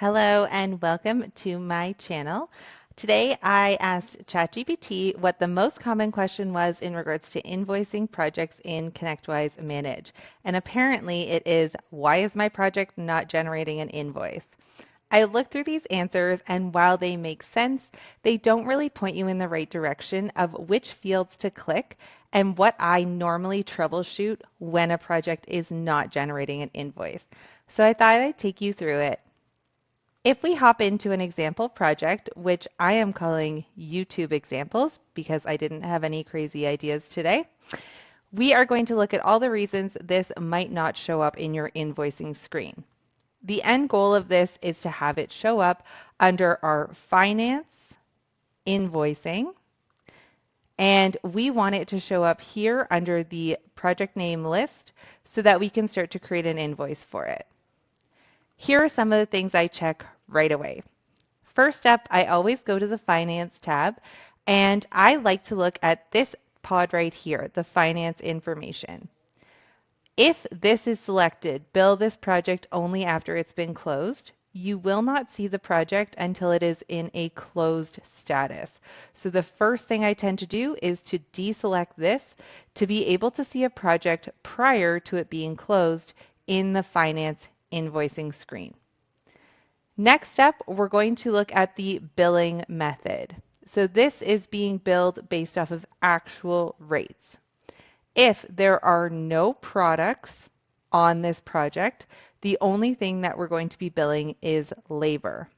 Hello and welcome to my channel. Today I asked ChatGPT what the most common question was in regards to invoicing projects in ConnectWise Manage. And apparently it is, why is my project not generating an invoice? I looked through these answers, and while they make sense, they don't really point you in the right direction of which fields to click and what I normally troubleshoot when a project is not generating an invoice. So I thought I'd take you through it. If we hop into an example project, which I am calling YouTube examples because I didn't have any crazy ideas today, we are going to look at all the reasons this might not show up in your invoicing screen. The end goal of this is to have it show up under our finance, invoicing, and we want it to show up here under the project name list so that we can start to create an invoice for it. Here are some of the things I check right away. First up, I always go to the Finance tab, and I like to look at this pod right here, the Finance information. If this is selected, bill this project only after it's been closed, you will not see the project until it is in a closed status. So the first thing I tend to do is to deselect this to be able to see a project prior to it being closed in the Finance invoicing screen. Next up, we're going to look at the billing method. So this is being billed based off of actual rates. If there are no products on this project, the only thing that we're going to be billing is labor.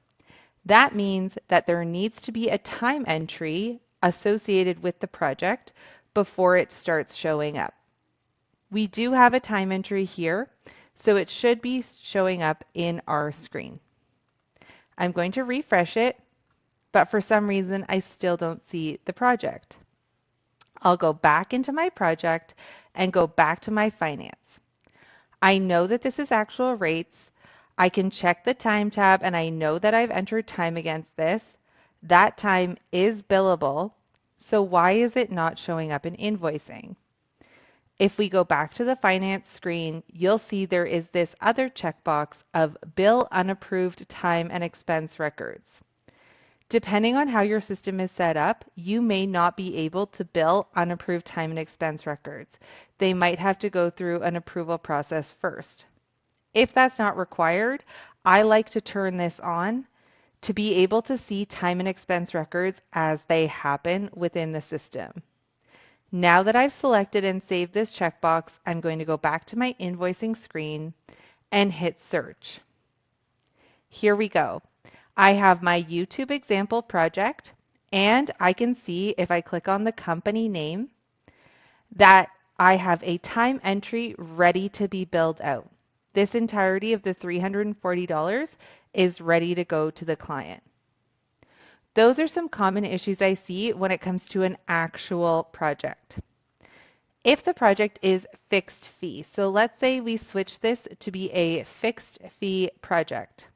That means that there needs to be a time entry associated with the project before it starts showing up. We do have a time entry here, so it should be showing up in our screen. I'm going to refresh it, but for some reason I still don't see the project. I'll go back into my project and go back to my finance. I know that this is actual rates. I can check the time tab and I know that I've entered time against this. That time is billable. So why is it not showing up in invoicing? If we go back to the finance screen, you'll see there is this other checkbox of bill unapproved time and expense records. Depending on how your system is set up, you may not be able to bill unapproved time and expense records. They might have to go through an approval process first. If that's not required, I like to turn this on to be able to see time and expense records as they happen within the system. Now that I've selected and saved this checkbox, I'm going to go back to my invoicing screen and hit search. Here we go. I have my YouTube example project, and I can see if I click on the company name that I have a time entry ready to be billed out. This entirety of the $340 is ready to go to the client. Those are some common issues I see when it comes to an actual project. If the project is fixed fee, so let's say we switch this to be a fixed fee project.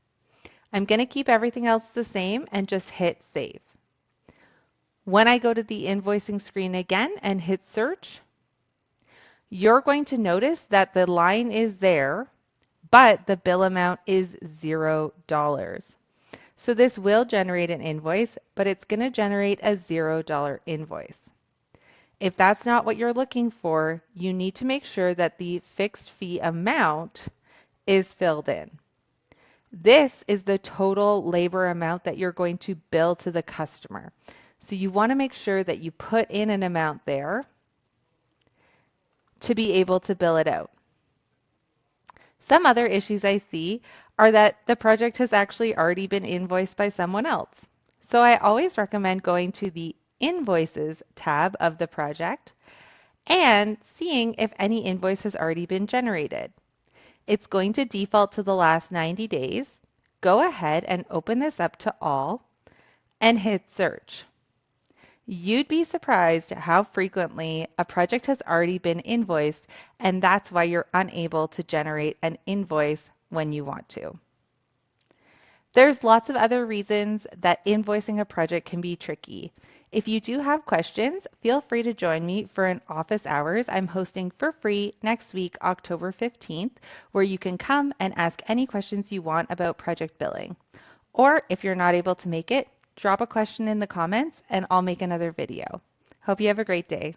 I'm going to keep everything else the same and just hit save. When I go to the invoicing screen again and hit search, you're going to notice that the line is there, but the bill amount is $0. So this will generate an invoice, but it's going to generate a $0 invoice. If that's not what you're looking for, you need to make sure that the fixed fee amount is filled in. This is the total labor amount that you're going to bill to the customer. So you want to make sure that you put in an amount there to be able to bill it out. Some other issues I see are that the project has actually already been invoiced by someone else. So I always recommend going to the Invoices tab of the project and seeing if any invoice has already been generated. It's going to default to the last 90 days. Go ahead and open this up to all and hit search. You'd be surprised how frequently a project has already been invoiced, and that's why you're unable to generate an invoice when you want to. There's lots of other reasons that invoicing a project can be tricky. If you do have questions, feel free to join me for an office hours I'm hosting for free next week, October 15th, where you can come and ask any questions you want about project billing. Or if you're not able to make it, drop a question in the comments and I'll make another video. Hope you have a great day.